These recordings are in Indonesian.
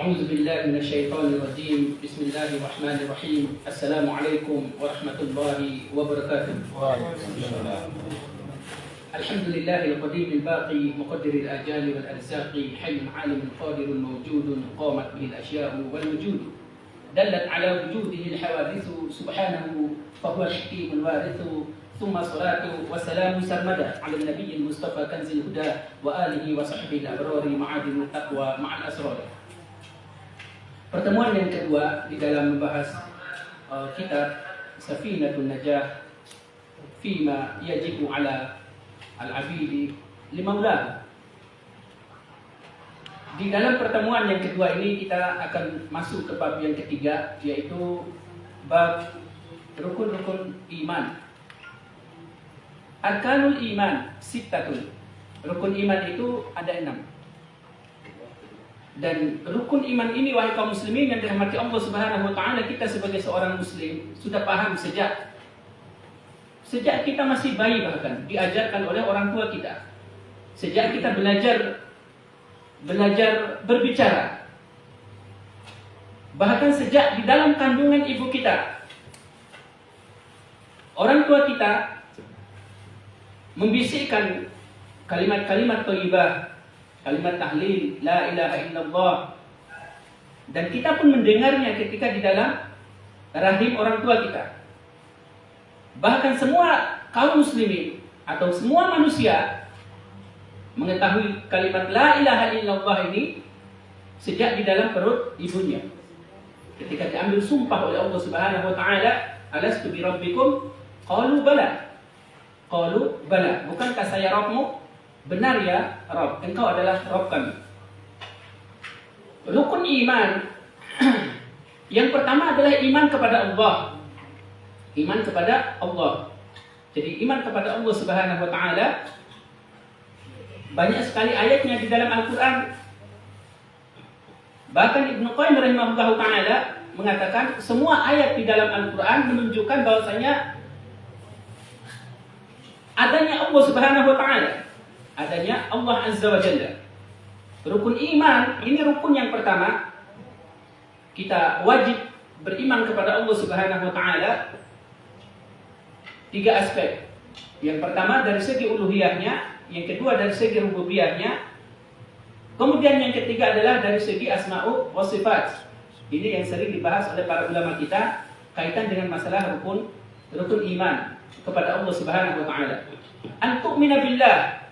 أعوذ بالله من الشيطان الرجيم. بسم الله الرحمن الرحيم. السلام عليكم ورحمة الله وبركاته. الحمد لله القديم الباقي مقدر الآجال والأرزاق حي عالم قادر موجود قامت به الأشياء والوجود دلت على وجوده الحوادث سبحانه فهو الحكيم الوارث ثم صلاة وسلام سرمدا على النبي المصطفى كنز الهدى وآله وصحبه الأبرار معادن التقوى مع الأسرار. Pertemuan yang kedua di dalam membahas kitab Safinatun Najah Fima Yajibu ala Al-Abidi Limaulah. Di dalam pertemuan yang kedua ini kita akan masuk ke bab yang ketiga, yaitu bab rukun-rukun iman. Arkanul iman sittatun. Rukun iman itu ada 6. Dan rukun iman ini, wahai kaum muslimin yang dirahmati Allah Subhanahu wa taala, kita sebagai seorang muslim sudah paham sejak kita masih bayi, bahkan diajarkan oleh orang tua kita. Sejak kita belajar berbicara. Bahkan sejak di dalam kandungan ibu kita. Orang tua kita membisikkan kalimat-kalimat thayyibah, kalimat tahlil, la ilaha illallah. Dan kita pun mendengarnya ketika di dalam rahim orang tua kita. Bahkan semua kaum muslimin atau semua manusia mengetahui kalimat la ilaha illallah ini sejak di dalam perut ibunya. Ketika diambil sumpah oleh Allah Subhanahu wa taala, alastu bi rabbikum? Qalu bala. Qalu bala. Bukankah saya Rabbmu? Benar ya Rabb, engkau adalah Rabb kami. Rukun iman yang pertama adalah iman kepada Allah. Iman kepada Allah. Jadi iman kepada Allah Subhanahu wa taala banyak sekali ayatnya di dalam Al-Qur'an. Bahkan Ibnu Qayyim rahimahullah taala mengatakan semua ayat di dalam Al-Qur'an menunjukkan bahwasanya adanya Allah Subhanahu wa taala, adanya Allah Azza wa Jalla. Rukun iman ini rukun yang pertama. Kita wajib beriman kepada Allah Subhanahu wa taala 3 aspek. Yang pertama dari segi uluhiyahnya, yang kedua dari segi rububiyahnya, kemudian yang ketiga adalah dari segi asma'u wa sifat. Ini yang sering dibahas oleh para ulama kita kaitan dengan masalah rukun iman kepada Allah Subhanahu wa taala. An tu'mina billah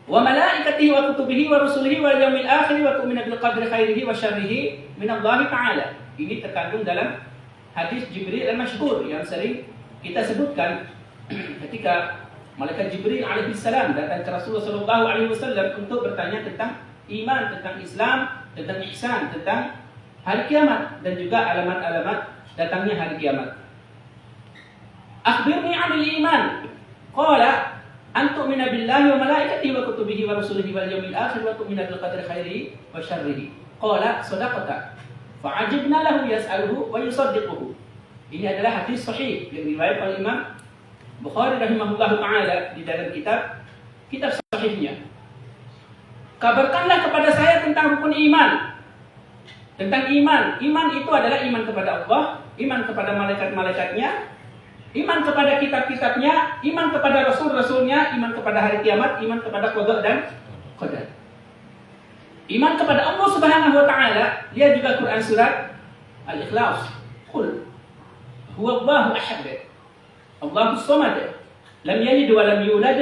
wa malaikatihi wa kutubihi wa rusulihi wal yaumil akhir wa tu'mina bil qadri khairihi wa syarrihi min Allah taala. Ini terkandung dalam hadis Jibril al-masyhur yang sering kita sebutkan ketika malaikat Jibril alaihi salam datang ke Rasulullah sallallahu alaihi wasallam untuk bertanya tentang iman, tentang Islam, tentang ihsan, tentang hari kiamat dan juga alamat-alamat datangnya hari kiamat. Akhbirni 'anil iman. Qala an tu'mina billahi wa malaikatihi wa kutubihi wa rusulihi wal yawmil akhir wa tu'mina bil qadri khairihi wa syarrihi. Qala sadaqata. Fa'ajibna lahu yas'aluhu wa yusaddiquhu. Ini adalah hadis sahih yang diriwayatkan oleh Imam Bukhari rahimahullah taala di dalam kitab sahihnya. Kabarkanlah kepada saya tentang rukun iman. Tentang iman. Iman itu adalah iman kepada Allah, iman kepada malaikat-malaikatnya, iman kepada kitab-kitabnya, iman kepada rasul-rasulnya, iman kepada hari kiamat, iman kepada qada dan qadar. Iman kepada Allah Subhanahu wa taala, lihat juga Quran surat Al-Ikhlas. Qul huwallahu ahad. Allahus samad. Lam yalid wa lam yulad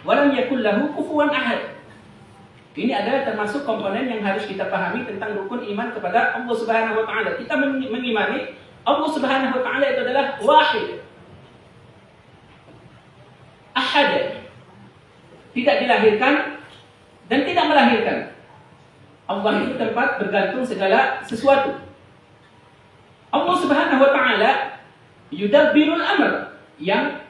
wa lam yakul lahu kufuwan ahad. Ini adalah termasuk komponen yang harus kita pahami tentang rukun iman kepada Allah Subhanahu wa taala. Kita mengimani Allah Subhanahu wa taala itu adalah wahid. Ahad, tidak dilahirkan dan tidak melahirkan. Allah itu tempat bergantung segala sesuatu. Allah Subhanahu wa taala yudabbirul amr, yang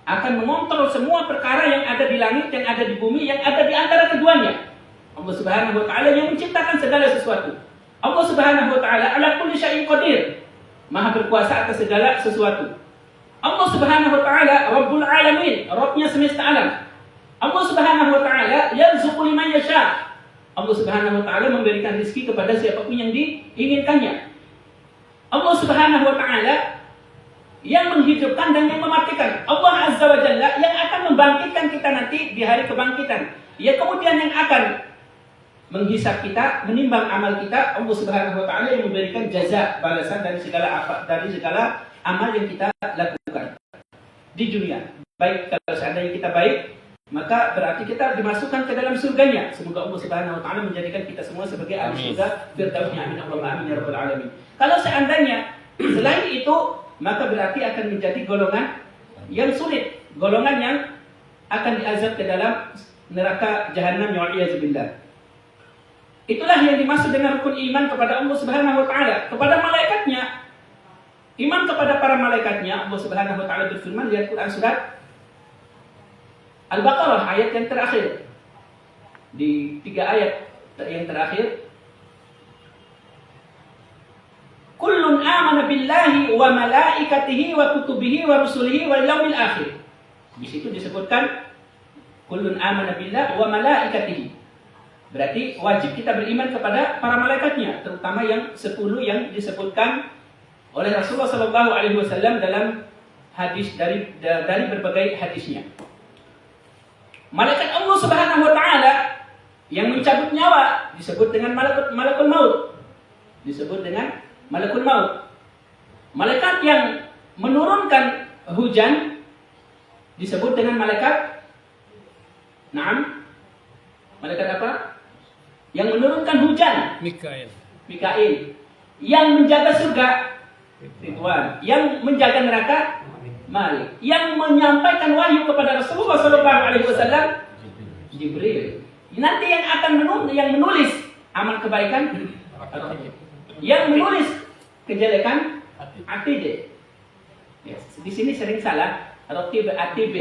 akan mengontrol semua perkara yang ada di langit, yang ada di bumi, yang ada di antara keduanya. Allah Subhanahu wa taala yang menciptakan segala sesuatu. Allah Subhanahu wa taala ala kulli syai'in qadir, Maha berkuasa atas segala sesuatu. Allah Subhanahu wa taala Rabbul Alamin, Rabbnya semesta alam. Allah Subhanahu wa taala yarzuqu liman yasha. Allah Subhanahu wa taala memberikan rezeki kepada siapapun yang diinginkannya. Allah Subhanahu wa taala yang menghidupkan dan yang mematikan. Allah Azza wa Jalla yang akan membangkitkan kita nanti di hari kebangkitan. Ya kemudian yang akan menghisap kita, menimbang amal kita. Allah Subhanahu wa taala yang memberikan jaza, balasan dari segala amal yang kita lakukan di dunia. Baik kalau seandainya kita baik, maka berarti kita dimasukkan ke dalam surganya. Semoga Allah Subhanahu wa taala menjadikan kita semua sebagai ahli surga firdausnya. Amin Allahumma amin ya rabbal alamin. Kalau seandainya selain itu, maka berarti akan menjadi golongan yang sulit, golongan yang akan diazab ke dalam neraka jahanam, wa'iyadzubillah. Itulah yang dimaksud dengan rukun iman kepada Allah Subhanahu wa taala, kepada malaikatnya. Iman kepada para malaikatnya, Allah Subhanahu wa taala berfirman di Al-Qur'an surat Al-Baqarah ayat yang terakhir. Di 3 ayat yang terakhir, kullun amana billahi wa malaikatihi wa kutubihi wa rusulihi wal yaumil akhir. Di situ disebutkan kullun amana billahi wa malaikatihi. Berarti wajib kita beriman kepada para malaikatnya, terutama yang 10 yang disebutkan oleh Rasulullah sallallahu alaihi wasallam dalam hadis dari berbagai hadisnya. Malaikat Allah Subhanahu wa taala yang mencabut nyawa disebut dengan malakul maut. Disebut dengan malakul maut. Malaikat yang menurunkan hujan disebut dengan malaikat malaikat apa? Yang menurunkan hujan, Mikail. Yang menjaga surga, Ridwan. Yang menjaga neraka, Malik. Yang menyampaikan wahyu kepada Rasulullah SAW, Jibril. Nanti yang akan menulis amal kebaikan, yang menulis kejelekan, Atid. Yes. Di sini sering salah, Raqib Atib.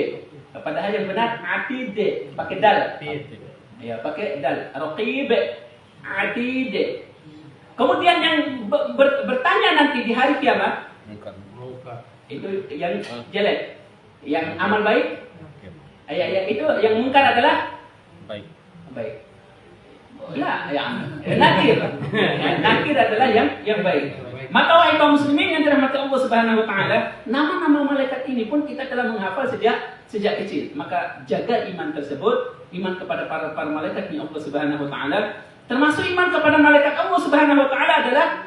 Padahal yang benar Atid, pakai dal. Ya, pakai dal. Raqib Atid. Kemudian yang bertanya nanti di hari kiamat, itu yang jelek, yang amal baik. Ya, itu yang mungkar adalah baik. Nakir. Nakir adalah yang baik. Maka wahai kaum muslimin yang dirahmati Allah Subhanahu wa taala, nama-nama malaikat ini pun kita telah menghafal sejak kecil. Maka jaga iman tersebut, iman kepada para malaikatnya Allah Subhanahu wa taala. Termasuk iman kepada malaikat Allah Subhanahu wa taala adalah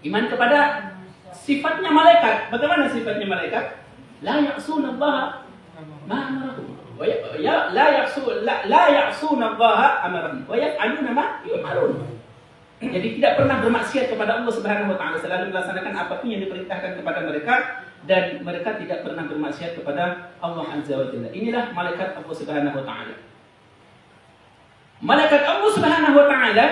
iman kepada sifatnya malaikat. Bagaimana sifatnya malaikat? La ya'sunallaha ma amarahum. La ya'sunallaha amarahum wa yaf'aluna ma yu'marun. Jadi tidak pernah bermaksiat kepada Allah Subhanahu wa taala, selalu melaksanakan apapun yang diperintahkan kepada mereka dan mereka tidak pernah bermaksiat kepada Allah Azza wa Jalla. Inilah malaikat Allah Subhanahu wa taala. Malaikat Allah Subhanahu wa taala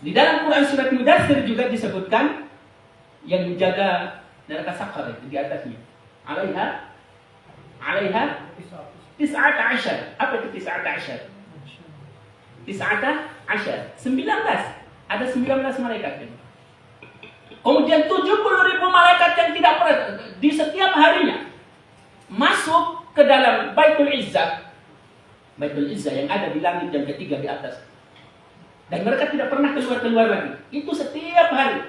di dalam Quran surat Mudaththir juga disebutkan yang menjaga neraka sakar itu di atasnya. Alaiha 19. Apa itu 19? 19. Ada 19 malaikat. Kemudian 70.000 malaikat yang tidak pernah di setiap harinya masuk ke dalam Baitul Izzah. Baitul Izzah yang ada di langit yang ketiga di atas. Dan mereka tidak pernah keluar lagi. Itu setiap hari.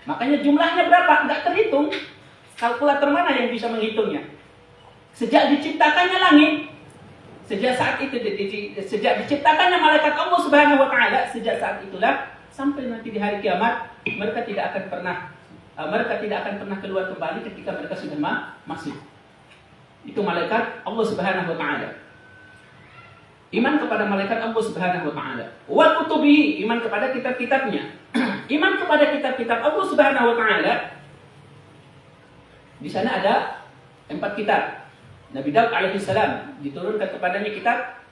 Makanya jumlahnya berapa? Enggak terhitung. Kalkulator mana yang bisa menghitungnya? Sejak diciptakannya langit, sejak saat itu, sejak diciptakannya malaikat Allah Subhanahu wa taala, sejak saat itulah sampai nanti di hari kiamat, mereka tidak akan pernah keluar kembali ketika mereka sudah masuk. Itu malaikat Allah Subhanahu wa taala. Iman kepada malaikat Allah Subhanahu wa taala. Wa kutubihi, iman kepada kitab-kitabnya. Iman kepada kitab-kitab Allah Subhanahu wa taala. Di sana ada 4 kitab. Nabi Daud alaihissalam diturunkan kepadanya kitab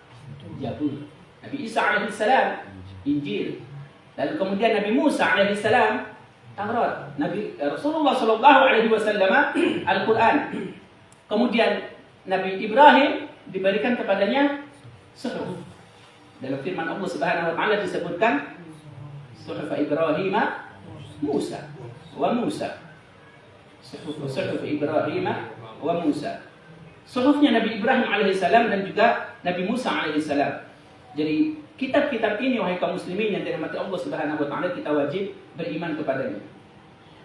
Zabur. Nabi Isa alaihissalam Injil. Lalu kemudian Nabi Musa alaihissalam Taurat. Nabi Rasulullah sallallahu alaihi wasallam Al-Qur'an. Kemudian Nabi Ibrahim diberikan kepadanya suhuf. Dalam firman Allah Subhanahu wa taala disebutkan suhuf Ibrahim Musa wa Musa. Suhuf Ibrahim wa Musa. suhufnya Nabi Ibrahim alaihissalam dan juga Nabi Musa alaihissalam. Jadi kitab-kitab ini wahai kaum muslimin yang dirahmati Allah Subhanahu wa taala, kita wajib beriman kepadanya.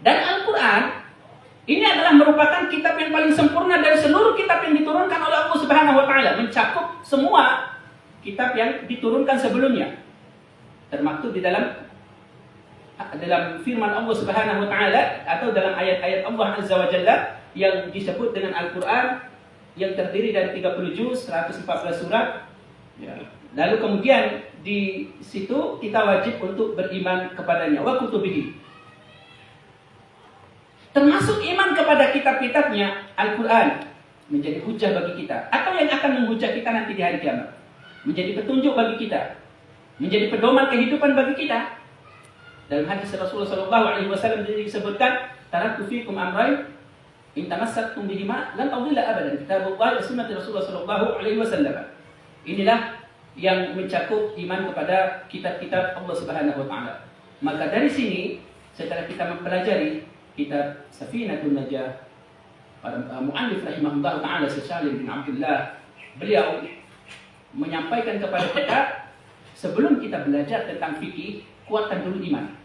Dan Al-Qur'an ini adalah merupakan kitab yang paling sempurna dari seluruh kitab yang diturunkan oleh Allah Subhanahu wa taala, mencakup semua kitab yang diturunkan sebelumnya. Termaktub di dalam firman Allah Subhanahu wa taala atau dalam ayat-ayat Allah Azza wa Jalla yang disebut dengan Al-Qur'an, yang terdiri dari 30 juz, 114 surat. Ya. Lalu kemudian di situ kita wajib untuk beriman kepadanya, wa kutubihi. Termasuk iman kepada kitab-kitabnya. Al-Quran menjadi hujah bagi kita, atau yang akan menghujah kita nanti di hari kiamat, menjadi petunjuk bagi kita, menjadi pedoman kehidupan bagi kita. Dalam hadis Rasulullah SAW disebutkan, taraktu fikum amrayn in tamassaktum bihima lan tadilla abadan, kitabullah wa sunnati Rasulullah SAW. Inilah yang mencakup iman kepada kitab-kitab Allah Subhanahu wa taala. Maka dari sini setelah kita mempelajari kitab Safinatun Najah, para muallif rahimahullah taala Syekh Salim bin Abdullah, beliau menyampaikan kepada kita, sebelum kita belajar tentang fikih, kuatkan dulu iman.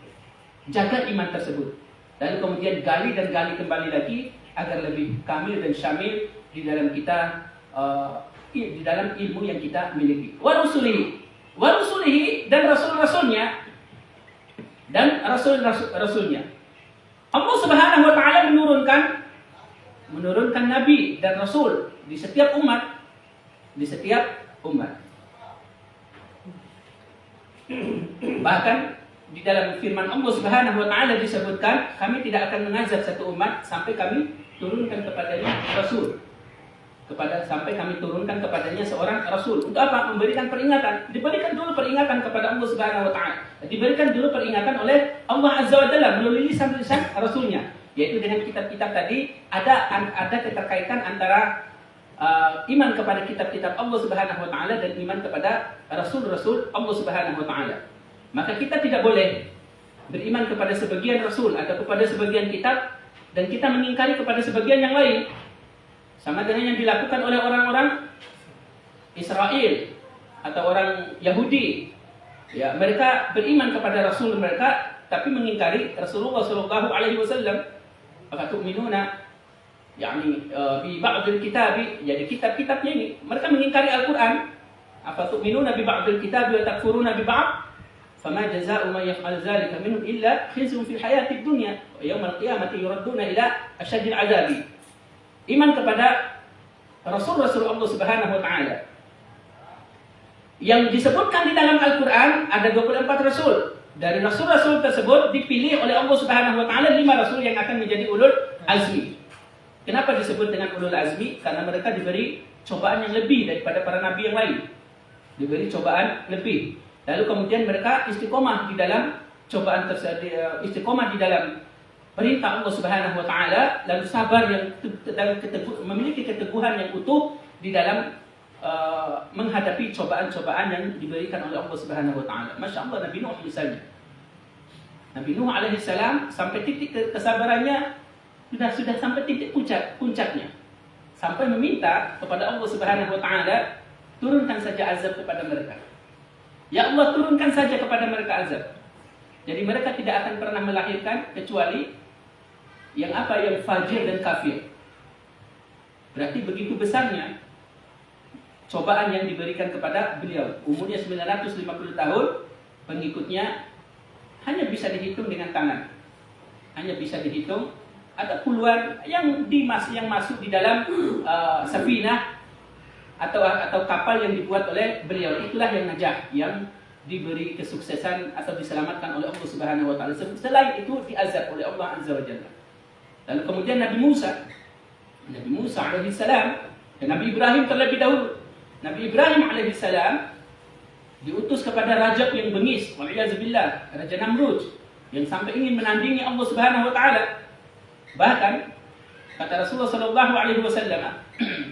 Jaga iman tersebut. Lalu kemudian gali dan gali kembali lagi agar lebih kamil dan syamil di dalam kita di dalam ilmu yang kita miliki. Wa rusulihi dan rasul-rasulnya dan rasul-rasulnya. Allah Subhanahu wa taala menurunkan nabi dan rasul di setiap umat, Bahkan di dalam firman Allah Subhanahu wa taala disebutkan, kami tidak akan mengazab satu umat sampai kami turunkan kepadanya rasul. Sampai kami turunkan kepadanya seorang rasul. Untuk apa? Memberikan peringatan. Diberikan dulu peringatan kepada Allah Subhanahu wa taala. Diberikan dulu peringatan oleh Allah Azza wa Jalla melalui lisan-lisan rasulnya. Yaitu dengan kitab-kitab tadi ada keterkaitan antara iman kepada kitab-kitab Allah Subhanahu wa taala dan iman kepada rasul-rasul Allah Subhanahu wa taala. Maka kita tidak boleh beriman kepada sebagian rasul atau kepada sebagian kitab dan kita mengingkari kepada sebagian yang lain. Sama dengan yang dilakukan oleh orang-orang Israel atau orang Yahudi. Ya, mereka beriman kepada rasul mereka tapi mengingkari Rasulullah sallallahu alaihi wasallam. Maka tu'minuna bi ba'dil kitab, jadi kitab-kitabnya ini mereka mengingkari Al-Qur'an. Apa tu'minuna bi ba'dil kitab wa takfuruna bi ba'd? Fama jazaa'u man yaf'al dzalika minhum illa khizyun fil hayatid dunya wa yawmal qiyamati yuradduna ila asyaddil 'adzabi. Iman kepada Rasul-Rasul Allah Subhanahu wa taala. Yang disebutkan di dalam Al-Qur'an ada 24 rasul. Dari rasul-rasul tersebut dipilih oleh Allah Subhanahu wa taala 5 rasul yang akan menjadi ulul azmi. Kenapa disebut dengan ulul azmi? Karena mereka diberi cobaan yang lebih daripada para nabi yang lain. Diberi cobaan lebih. Lalu kemudian mereka istiqomah di dalam cobaan tersebut, istiqomah di dalam perintah Allah Subhanahu wa taala, lalu sabar yang memiliki keteguhan yang utuh di dalam menghadapi cobaan-cobaan yang diberikan oleh Allah Subhanahu wa taala. Masya Allah, Nabi Nuh misalnya. Nabi Nuh alaihissalam sampai titik kesabarannya sudah sampai titik puncaknya. Sampai meminta kepada Allah Subhanahu wa taala, turunkan saja azab kepada mereka. Ya Allah, turunkan saja kepada mereka azab. Jadi mereka tidak akan pernah melahirkan kecuali yang fajir dan kafir. Berarti begitu besarnya cobaan yang diberikan kepada beliau. Umurnya 950 tahun, pengikutnya hanya bisa dihitung dengan tangan. Hanya bisa dihitung, ada puluhan yang masuk di dalam safinah atau kapal yang dibuat oleh beliau. Itulah yang najah, yang diberi kesuksesan atau diselamatkan oleh Allah Subhanahu wa taala. Selain itu diazab oleh Allah Azza wa Jalla. Lalu kemudian Nabi Musa alaihissalam dan Nabi Ibrahim terlebih dahulu. Nabi Ibrahim alaihissalam diutus kepada raja yang bengis, wal'iyazubillah, Raja Namrud, yang sampai ingin menandingi Allah Subhanahu wa taala. Bahkan kata Rasulullah sallallahu alaihi wasallam,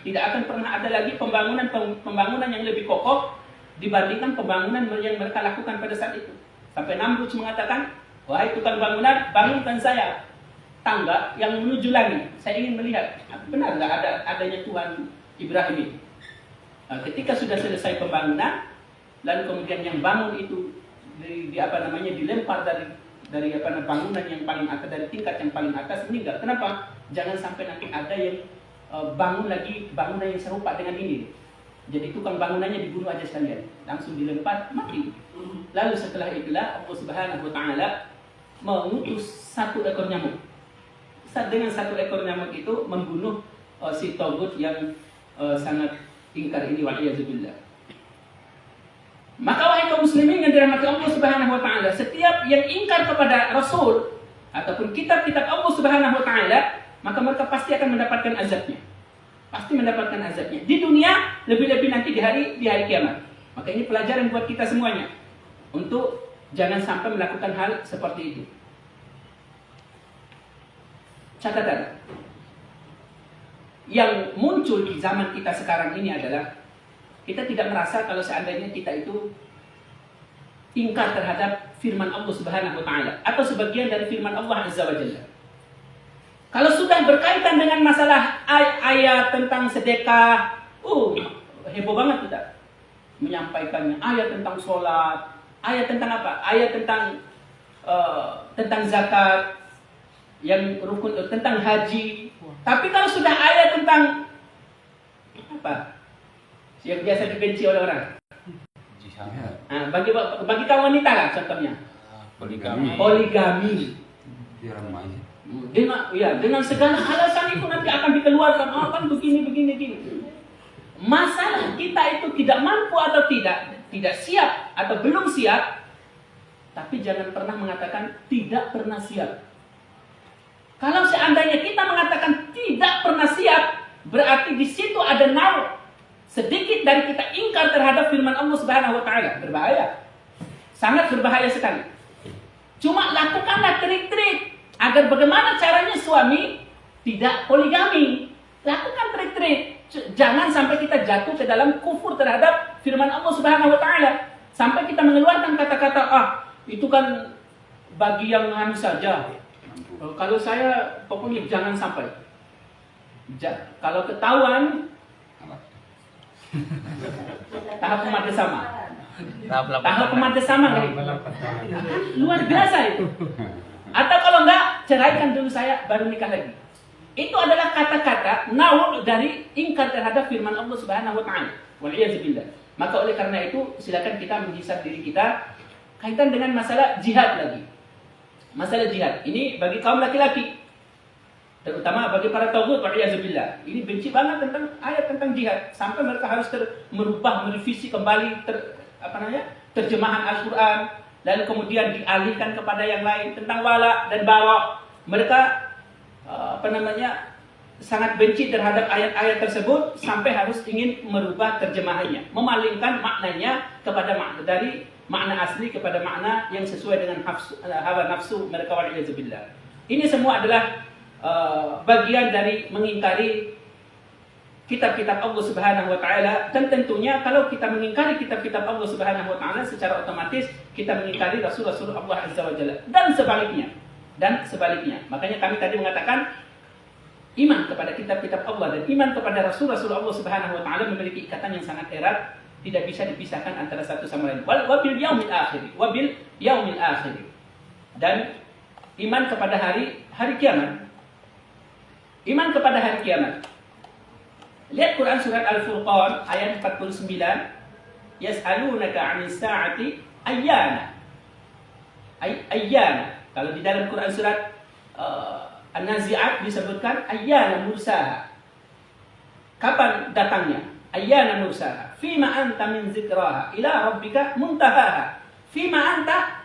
tidak akan pernah ada lagi pembangunan yang lebih kokoh dibandingkan pembangunan yang mereka lakukan pada saat itu. Sampai Namrud mengatakan, wahai tukang bangunan, bangunkan saya tangga yang menuju langit. Saya ingin melihat benar nggak adanya Tuhan Ibrahim ini. Ketika sudah selesai pembangunan, lalu kemudian yang bangun itu dilempar dari bangunan yang paling atas, dari tingkat yang paling atas, meninggal. Kenapa? Jangan sampai nanti ada yang bangun lagi bangunan yang serupa dengan ini. Jadi tukang bangunannya dibunuh aja sekalian, langsung dilempar mati. Lalu setelah itulah Allah Subhanahu wa taala mengutus satu ekor nyamuk. Dengan satu ekor nyamuk itu membunuh si Tagut yang sangat ingkar ini, wa'iyadzubillah. Maka wahai kaum muslimin yang dirahmati Allah Subhanahu wa taala, setiap yang ingkar kepada Rasul ataupun kitab-kitab Allah Subhanahu wa taala, maka mereka pasti akan mendapatkan azabnya. Pasti mendapatkan azabnya di dunia, lebih-lebih nanti di hari kiamat. Maka ini pelajaran buat kita semuanya untuk jangan sampai melakukan hal seperti itu. Catatan yang muncul di zaman kita sekarang ini adalah kita tidak merasa kalau seandainya kita itu ingkar terhadap firman Allah Subhanahu wa taala atau sebagian dari firman Allah Azza wa Jalla. Kalau sudah berkaitan dengan masalah ayat tentang sedekah, heboh banget kita menyampaikannya. Ayat tentang sholat, ayat tentang apa? Ayat tentang zakat, yang rukun, tentang haji. Tapi kalau sudah ayat tentang apa? Yang biasa dibenci oleh orang. Bagi kaum wanita lah contohnya. Poligami. Dengan segala alasan itu nanti akan dikeluarkan. Kan begini. Masalah kita itu tidak mampu atau tidak siap atau belum siap, tapi jangan pernah mengatakan tidak pernah siap. Kalau seandainya kita mengatakan tidak pernah siap, berarti di situ ada naur sedikit dari kita ingkar terhadap firman Allah Subhanahu wa taala. Berbahaya. Sangat berbahaya sekali. Cuma lakukanlah trik-trik agar bagaimana caranya suami tidak poligami. Lakukan trik-trik. Jangan sampai kita jatuh ke dalam kufur terhadap firman Allah Subhanahu wa taala. Sampai kita mengeluarkan kata-kata, itu kan bagi yang anu saja. Kalau saya pokoknya jangan sampai. Kalau ketahuan tahap kematian sama. Tahap kematian sama luar biasa itu. Atau kalau enggak, ceraikan dulu saya baru nikah lagi. Itu adalah kata-kata naur dari ingkar terhadap firman Allah Subhanahu wa taala. Wal'iyadzubillah. Maka oleh karena itu silakan kita menghisab diri kita kaitan dengan masalah jihad lagi. Masalah jihad ini bagi kaum laki-laki, terutama bagi para taghut, wal'iyadzubillah. Ini benci banget tentang ayat tentang jihad sampai mereka harus merevisi kembali terjemahan Al-Qur'an, lalu kemudian dialihkan kepada yang lain tentang wala dan bara. Mereka sangat benci terhadap ayat-ayat tersebut sampai harus ingin merubah terjemahannya, memalingkan maknanya kepada dari makna asli kepada makna yang sesuai dengan hawa nafsu mereka, wal'iyadzubillah. Ini semua adalah bagian dari mengingkari kitab-kitab Allah Subhanahu wa taala, dan tentunya kalau kita mengingkari kitab-kitab Allah Subhanahu wa taala secara otomatis kita mengingkari Rasul-Rasul Allah Azza wa Jalla dan sebaliknya. Makanya kami tadi mengatakan iman kepada kitab-kitab Allah dan iman kepada Rasul-Rasul Allah Subhanahu wa taala memiliki ikatan yang sangat erat, tidak bisa dipisahkan antara satu sama lain. Wabil yaumil akhir. Dan iman kepada hari kiamat. Iman kepada hari kiamat. Lihat Quran surat Al-Furqan ayat 49. Yas'alunaka 'anis sa'ati ayyana. Ayyana. Kalau di dalam Quran surat An-Nazi'at disebutkan ayyana mursaha. Kapan datangnya? Ayyana mursaha. Fima anta min zikraha ila rabbika muntahaha. Fima anta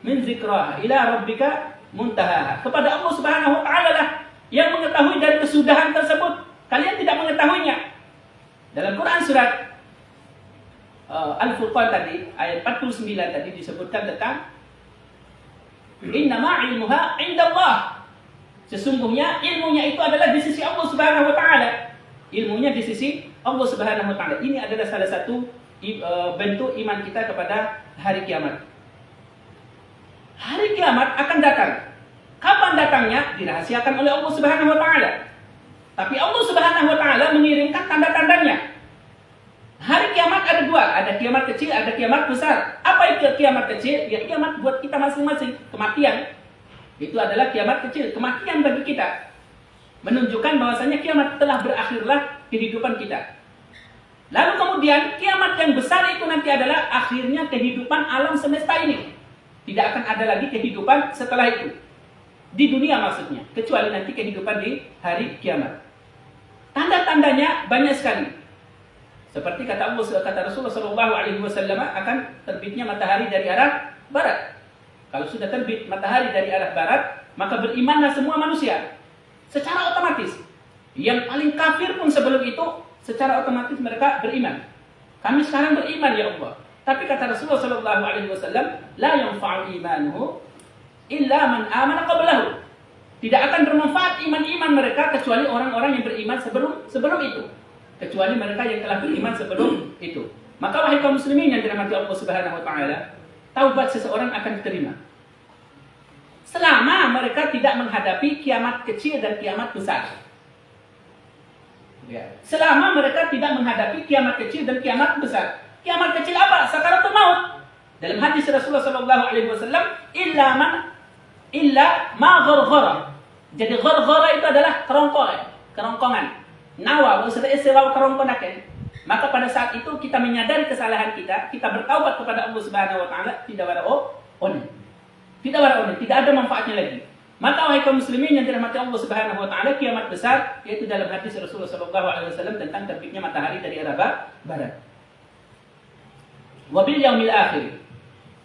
min zikraha ila rabbika muntahaha. Kepada Allah Subhanahu wa taala lah yang mengetahui dari kesudahan tersebut. Kalian tidak mengetahuinya. Dalam Quran surat Al-Furqan tadi ayat 49 tadi disebutkan tentang innama ilmuha indallah. Sesungguhnya ilmunya itu adalah di sisi Allah Subhanahu wa taala. Ilmunya di sisi Allah Subhanahu wa taala. Ini adalah salah satu bentuk iman kita kepada hari kiamat. Hari kiamat akan datang. Kapan datangnya? Dirahasiakan oleh Allah Subhanahu wa taala. Tapi Allah Subhanahu wa taala mengirimkan tanda-tandanya. Hari kiamat ada dua, ada kiamat kecil, ada kiamat besar. Apa itu kiamat kecil? Ya kiamat buat kita masing-masing, kematian. Itu adalah kiamat kecil, kematian bagi kita. Menunjukkan bahwasanya kiamat telah berakhirlah kehidupan kita. Lalu kemudian kiamat yang besar itu nanti adalah akhirnya kehidupan alam semesta ini. Tidak akan ada lagi kehidupan setelah itu. Di dunia maksudnya, kecuali nanti kehidupan di hari kiamat. Tanda-tandanya banyak sekali. Seperti kata Rasulullah SAW akan terbitnya matahari dari arah barat. Kalau sudah terbit matahari dari arah barat, maka berimanlah semua manusia secara otomatis. Yang paling kafir pun sebelum itu secara otomatis mereka beriman. Kami sekarang beriman ya Allah. Tapi kata Rasulullah SAW, la yanfa'u imanuhu illa man amana qablahu. Tidak akan bermanfaat iman-iman mereka kecuali orang-orang yang beriman sebelum itu. Kecuali mereka yang telah beriman sebelum itu. Maka wahai kaum muslimin yang dirahmati Allah Subhanahu wa taala, taubat seseorang akan diterima selama mereka tidak menghadapi kiamat kecil dan kiamat besar. Ya. Selama mereka tidak menghadapi kiamat kecil dan kiamat besar. Kiamat kecil apa? Sakaratul maut. Dalam hadis Rasulullah SAW, illa ma gharghara. Jadi gharghara itu adalah kerongkongan. Nawa, maksudnya istilah kerongkonakan. Maka pada saat itu kita menyadari kesalahan kita bertaubat kepada Allah Subhanahu wa taala, tidak ada tidak ada manfaatnya lagi. Maka wahai kaum muslimin yang dirahmati Allah Subhanahu wa taala, kiamat besar yaitu dalam hadis Rasulullah SAW tentang terbitnya matahari dari arah barat. Wabil yaumil akhir.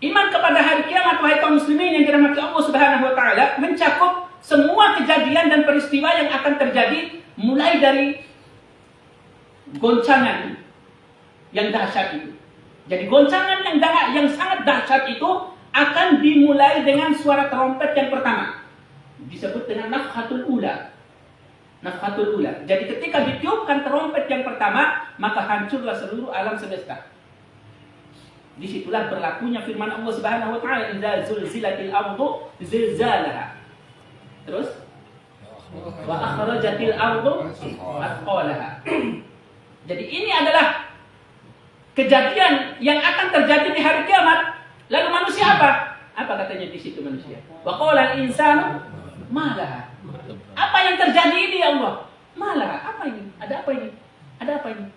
Iman kepada hari kiamat wahai kaum muslimin yang dirahmati Allah Subhanahu wa taala mencakup semua kejadian dan peristiwa yang akan terjadi mulai dari goncangan yang dahsyat itu. Jadi goncangan yang sangat dahsyat itu akan dimulai dengan suara trompet yang pertama. Disebut dengan nafhatul ula. Nafhatul ula. Jadi ketika ditiupkan trompet yang pertama, maka hancurlah seluruh alam semesta. Disitulah berlakunya firman Allah Subhanahu wa taala, "Idza zulzilatil ardu zilzalaha." Terus wa akhrajatil ardu athqalaha. Jadi ini adalah kejadian yang akan terjadi di hari kiamat. Lalu manusia apa? Apa katanya di situ manusia? Wa qala al-insanu malaha. Apa yang terjadi ini ya Allah? Malaha. Apa ini? Ada apa ini? Ada apa ini?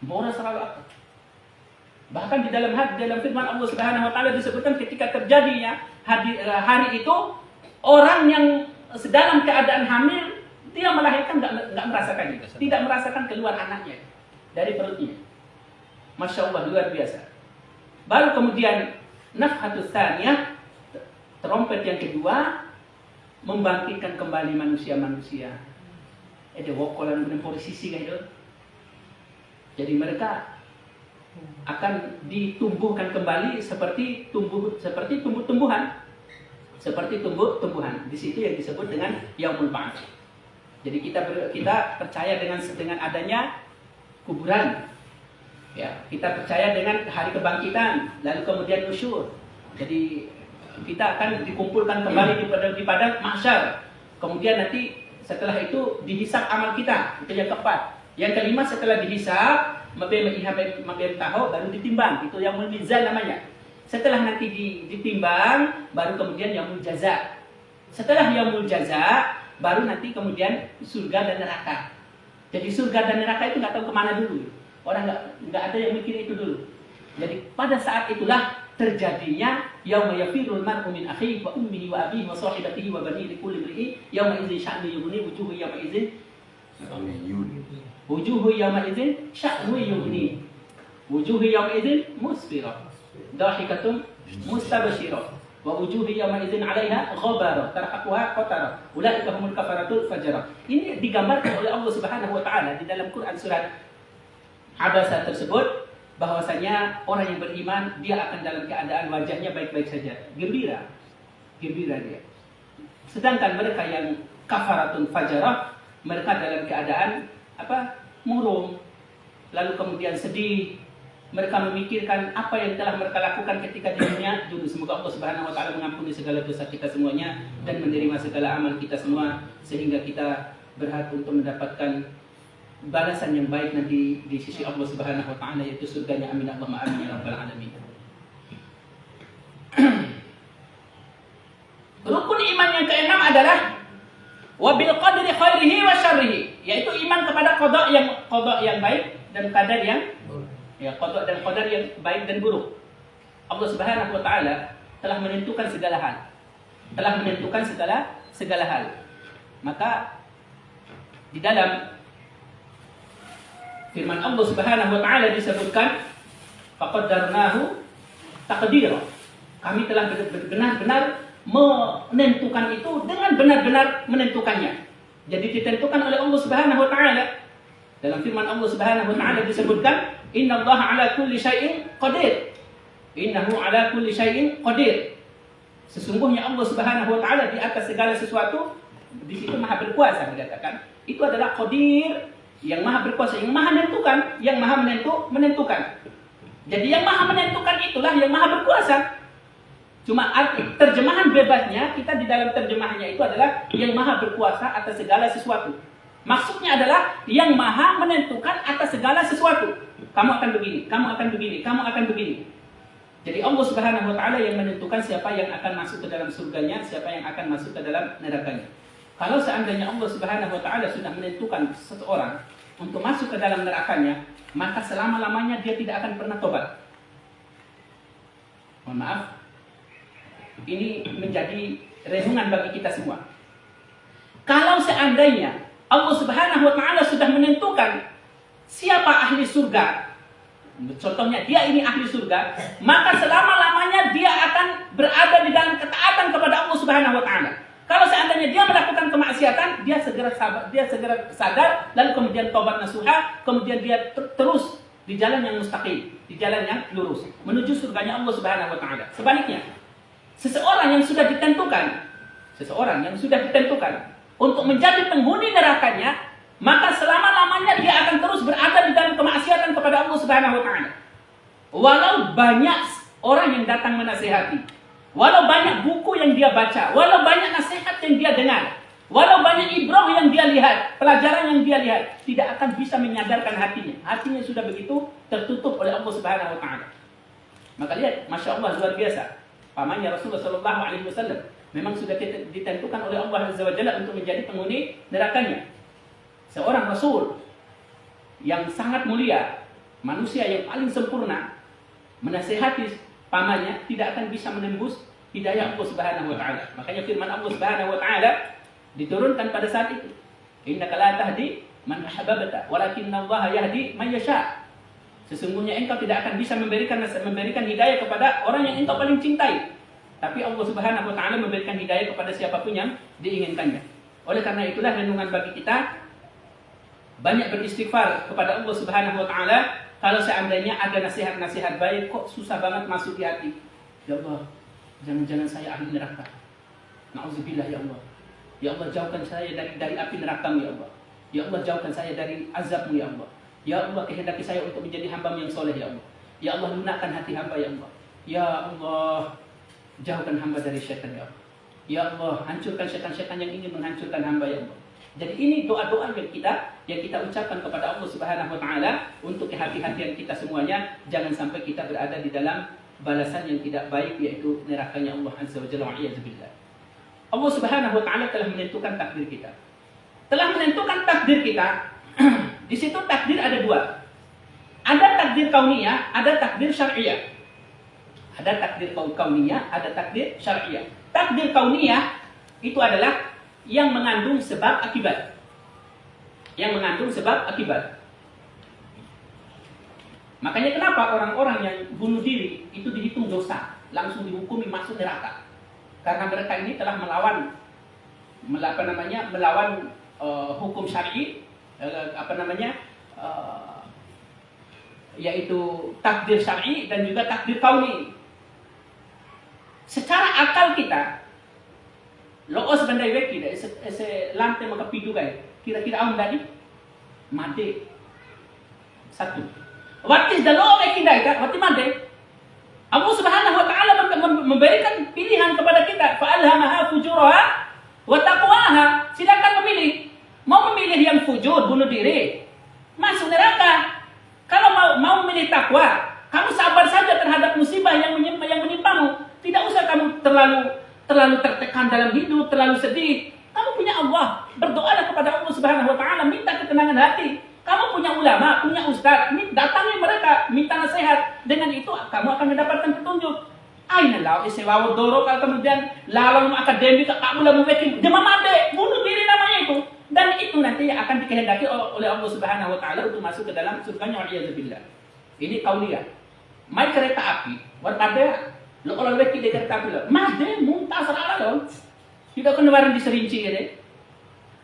Mau selalu apa? Bahkan di dalam firman Allah Subhanahu wa taala disebutkan ketika terjadinya hari itu, orang yang dalam keadaan hamil dia melahirkan enggak merasakannya, tidak merasakan keluar anaknya dari perutnya. Masya Allah, luar biasa. Baru kemudian nafhatus tsaniyah, trompet yang kedua, membangkitkan kembali manusia-manusia. Ada wokolan dengan posisi kayak itu. Jadi mereka akan ditumbuhkan kembali seperti tumbuh-tumbuhan. Seperti tumbuh-tumbuhan. Di situ yang disebut dengan yaumul ba'ats. Jadi kita percaya dengan adanya kuburan. Ya, kita percaya dengan hari kebangkitan, lalu kemudian nusyur. Jadi kita akan dikumpulkan kembali di padang mahsyar. Kemudian nanti setelah itu dihisab amal kita. Itu yang keempat. Yang kelima setelah dihisab, mabem tahu baru ditimbang. Itu yaumul mizan namanya. Setelah nanti ditimbang, baru kemudian yaumul jaza. Setelah yaumul jaza, baru nanti kemudian surga dan neraka. Jadi surga dan neraka itu nggak tahu kemana dulu. Orang nggak ada yang mikir itu dulu. Jadi pada saat itulah terjadinya yauma yafirul mar'u min akhihi wa ummihi wa abihi wa sahibatihi wa banihi likulli imri'in yauma idzin sya'nu yughni wujuhu yauma idzin sya'nu yughni wujuhu yauma idzin musfirah dahikatun mustabshirah wa wujuhu yauma idzin 'alaiha ghabara tarhaquha qatara ulaika humul kafaratul fajara. Ini digambarkan oleh Allah Subhanahu wa taala di dalam Quran surat Abasa tersebut, bahwasanya orang yang beriman dia akan dalam keadaan wajahnya baik-baik saja, gembira dia. Sedangkan mereka yang kafaratun fajarah, mereka dalam keadaan murung, lalu kemudian sedih. Mereka memikirkan apa yang telah mereka lakukan ketika di dunia dulu. Semoga Allah Subhanahu wa taala mengampuni segala dosa kita semuanya dan menerima segala amal kita semua, sehingga kita berhak untuk mendapatkan balasan yang baik nanti di sisi Allah Subhanahu wa taala, yaitu surganya. Amin Allahumma amin ya rabbal alamin. Rukun iman yang keenam adalah wabil qadri khairihi wa syarrihi, yaitu iman kepada qada yang baik dan qadar yang qada dan qadar yang baik dan buruk. Allah Subhanahu wa taala telah menentukan segala hal. Segala hal. Maka di dalam firman Allah Subhanahu wa taala disebutkan faqaddarnahu taqdira. Kami telah benar-benar menentukan itu dengan benar-benar menentukannya. Jadi ditentukan oleh Allah Subhanahu wa taala. Dalam firman Allah Subhanahu wa taala disebutkan innallaha ala kulli syai'in qadir. Innahu ala kulli syai'in qadir. Sesungguhnya Allah Subhanahu wa taala di atas segala sesuatu, di situ Maha berkuasa dikatakan. Itu adalah qadir, yang Maha berkuasa, yang Maha menentukan, yang Maha menentukan. Jadi yang Maha menentukan itulah yang Maha berkuasa. Cuma terjemahan bebasnya, kita di dalam terjemahannya itu adalah yang Maha berkuasa atas segala sesuatu. Maksudnya adalah yang Maha menentukan atas segala sesuatu. Kamu akan begini, kamu akan begini, kamu akan begini. Jadi Allah Subhanahu wa taala yang menentukan siapa yang akan masuk ke dalam surganya, siapa yang akan masuk ke dalam nerakanya. Kalau seandainya Allah Subhanahu wa taala sudah menentukan seseorang untuk masuk ke dalam nerakanya, maka selama-lamanya dia tidak akan pernah tobat. Mohon maaf, ini menjadi renungan bagi kita semua. Kalau seandainya Allah Subhanahu wa taala sudah menentukan siapa ahli surga, contohnya dia ini ahli surga, maka selama-lamanya dia akan berada di dalam ketaatan kepada Allah Subhanahu wa taala. Kalau seandainya dia melakukan kemaksiatan, dia segera sadar, lalu kemudian taubat nasuha, kemudian dia terus di jalan yang mustaqim, di jalan yang lurus menuju surganya Allah Subhanahu wa taala. Sebaliknya, seseorang yang sudah ditentukan untuk menjadi penghuni nerakanya, maka selama-lamanya dia akan terus berada di dalam kemaksiatan kepada Allah Subhanahu wa taala. Walau banyak orang yang datang menasihati, walau banyak buku yang dia baca, walau banyak nasihat yang dia dengar, walau banyak ibrah yang dia lihat, pelajaran yang dia lihat, tidak akan bisa menyadarkan hatinya. Hatinya sudah begitu tertutup oleh Allah Subhanahu wa taala. Maka lihat, Masya Allah, luar biasa. Pamannya Rasulullah sallallahu alaihi wasallam memang sudah ditentukan oleh Allah Azza wa Jalla untuk menjadi penghuni nerakanya. Seorang Rasul yang sangat mulia, manusia yang paling sempurna, menasihati pamannya tidak akan bisa menembus hidayah Allah Subhanahu wa taala. Makanya firman Allah Subhanahu wa taala diturunkan pada saat itu. Innaka la tahdi man ahbabta, walakinnallaha yahdi man yasha. Sesungguhnya engkau tidak akan bisa memberikan hidayah kepada orang yang engkau paling cintai. Tapi Allah Subhanahu wa taala memberikan hidayah kepada siapapun yang diinginkannya. Oleh karena itulah renungan bagi kita banyak beristighfar kepada Allah Subhanahu wa taala. Kalau seandainya ada nasihat-nasihat baik kok susah banget masuk di hati. Ya Allah, jangan-jangan saya ahli neraka. Nauzubillah ya Allah. Ya Allah, jauhkan saya dari api neraka-Mu ya Allah. Ya Allah, jauhkan saya dari azab-Mu ya Allah. Ya Allah, kehendaki saya untuk menjadi hamba-Mu yang soleh ya Allah. Ya Allah, lunakkan hati hamba ya Allah. Ya Allah, jauhkan hamba dari syaitan ya Allah. Ya Allah, hancurkan syaitan-syaitan yang ingin menghancurkan hamba ya Allah. Jadi ini doa-doa yang kita ucapkan kepada Allah Subhanahu wa taala untuk kehati-hatian kita semuanya, jangan sampai kita berada di dalam balasan yang tidak baik, yaitu nerakanya Allah Azza wa Jalla. Wa'iyadzubillah. Allah Subhanahu wa taala telah menentukan takdir kita. Di situ takdir ada dua. Ada takdir kauniyah, ada takdir syar'iyah. Ada takdir kauniyah, ada takdir syar'iyah. Takdir kauniyah itu adalah yang mengandung sebab akibat. Makanya kenapa orang-orang yang bunuh diri itu dihitung dosa, langsung dihukumi masuk neraka. Karena mereka ini telah melawan hukum syar'i, yaitu takdir syar'i dan juga takdir kauni. Secara akal kita, loos bandai weki da ese lante makapidu kay kira-kira ang dadi made satu. What is the law weki da ita? What made? Allah Subhanahu wa taala memberikan pilihan kepada kita, fa alhamaha fujuraha wa taqwaha. Silakan memilih. Mau milih yang fujur, bunuh diri, masuk neraka. Kalau mau milih takwa, kamu sabar saja terhadap musibah yang menimpamu. Tidak usah kamu terlalu tertekan dalam hidup, terlalu sedih. Kamu punya Allah, berdoalah kepada Allah Subhanahu wa taala, minta ketenangan hati. Kamu punya ulama, punya ustaz, datangi mereka, minta nasihat. Dengan itu kamu akan mendapatkan petunjuk. Aina lau isewa doro, kalau kemudian lalang akademik kamu lah membuat demam made, bunuh diri namanya itu. Dan itu nanti akan dikehendaki oleh Allah Subhanahu wa taala untuk masuk ke dalam surganya, wa'iyadzubillah. Ini kauliyah. Mai kereta api, wartade lo kalau lagi di kereta api lo, made muntah serala lo. Tidak keluaran di serinci ya deh.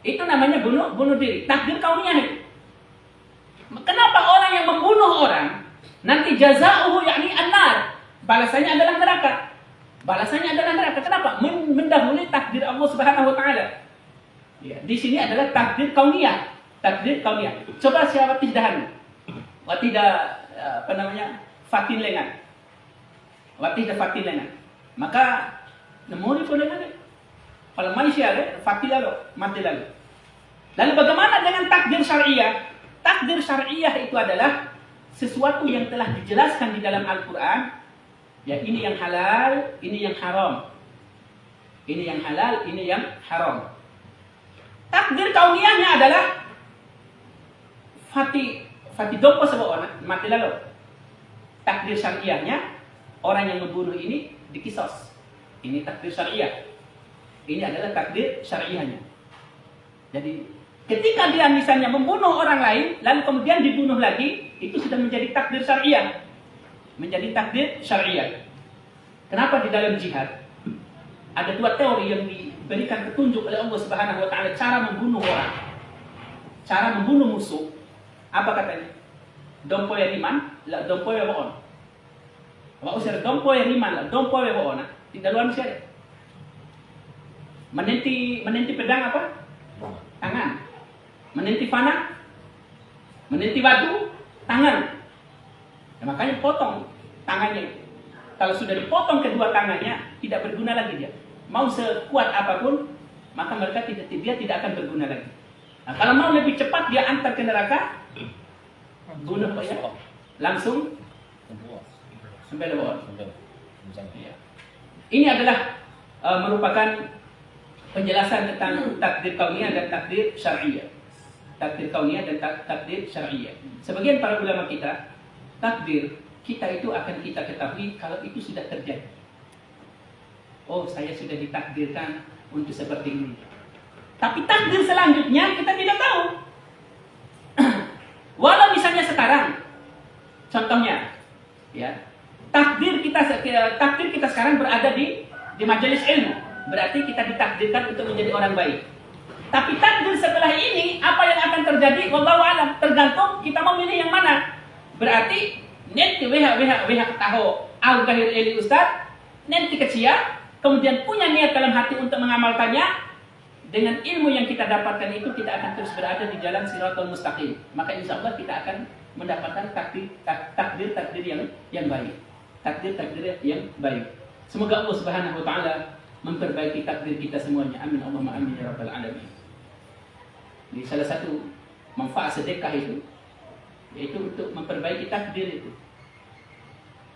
Itu namanya bunuh diri. Takdir kauniyah itu. Kenapa orang yang membunuh orang nanti jazauhu yakni an-nar, balasannya adalah neraka. Balasannya adalah neraka. Kenapa? Mendahului takdir Allah Subhanahu wa taala. Ya, di sini adalah takdir kauniyah. Takdir kauniyah. Coba siapa tidak fatin lengan. Tidak fatin lengan. Maka nemuri pun lengan. Kalau manusia fatin lalu, mati lalu. Lalu bagaimana dengan takdir syariah? Takdir syariah itu adalah sesuatu yang telah dijelaskan di dalam Al-Quran. Ya, ini yang halal, ini yang haram. Ini yang halal, ini yang haram. Takdir kauniyahnya adalah Fati dopo sebuah mati lalu. Takdir syariahnya, orang yang membunuh ini dikisos. Ini takdir syariah. Ini adalah takdir syariahnya. Jadi ketika dia misalnya membunuh orang lain, lalu kemudian dibunuh lagi, itu sudah menjadi takdir syariah. Menjadi takdir syariah. Kenapa di dalam jihad ada dua teori yang diberikan petunjuk oleh Allah Subhanahu wa taala cara membunuh orang. Cara membunuh musuh. Apa katanya? Dompo ya riman, la dompo ya boon. Apa usir dompo ya riman, la dompo ya boon. Tidak luar siya. Menenti pedang apa? Tangan. Menenti panah, menenti batu, tangan. Nah, makanya potong tangannya. Kalau sudah dipotong kedua tangannya, tidak berguna lagi dia. Mau sekuat apapun, maka dia tidak akan berguna lagi. Nah, kalau mau lebih cepat dia antar ke neraka, bunuh ya, langsung sampai lewat. Ini adalah merupakan penjelasan tentang takdir kauniyah dan takdir syariah. Takdir kauniyah dan takdir syariah. Sebagian para ulama kita, takdir kita itu akan kita ketahui kalau itu sudah terjadi. Oh, saya sudah ditakdirkan untuk seperti ini. Tapi takdir selanjutnya kita tidak tahu. Walau misalnya sekarang, contohnya, ya, takdir kita sekarang berada di majelis ilmu. Berarti kita ditakdirkan untuk menjadi orang baik. Tapi takdir setelah ini, apa yang akan terjadi? Wallahu a'lam. Tergantung kita mau milih yang mana. Berarti nanti weh tahu al-gahir eli ustaz, nanti kecil, kemudian punya niat dalam hati untuk mengamalkannya. Dengan ilmu yang kita dapatkan itu, kita akan terus berada di jalan siratal mustaqim. Maka insya Allah kita akan mendapatkan takdir yang baik. Takdir yang baik. Semoga Allah Subhanahu wa taala memperbaiki takdir kita semuanya. Amin Allahumma amin ya rabbal alamin. Jadi salah satu manfaat sedekah itu yaitu untuk memperbaiki takdir itu.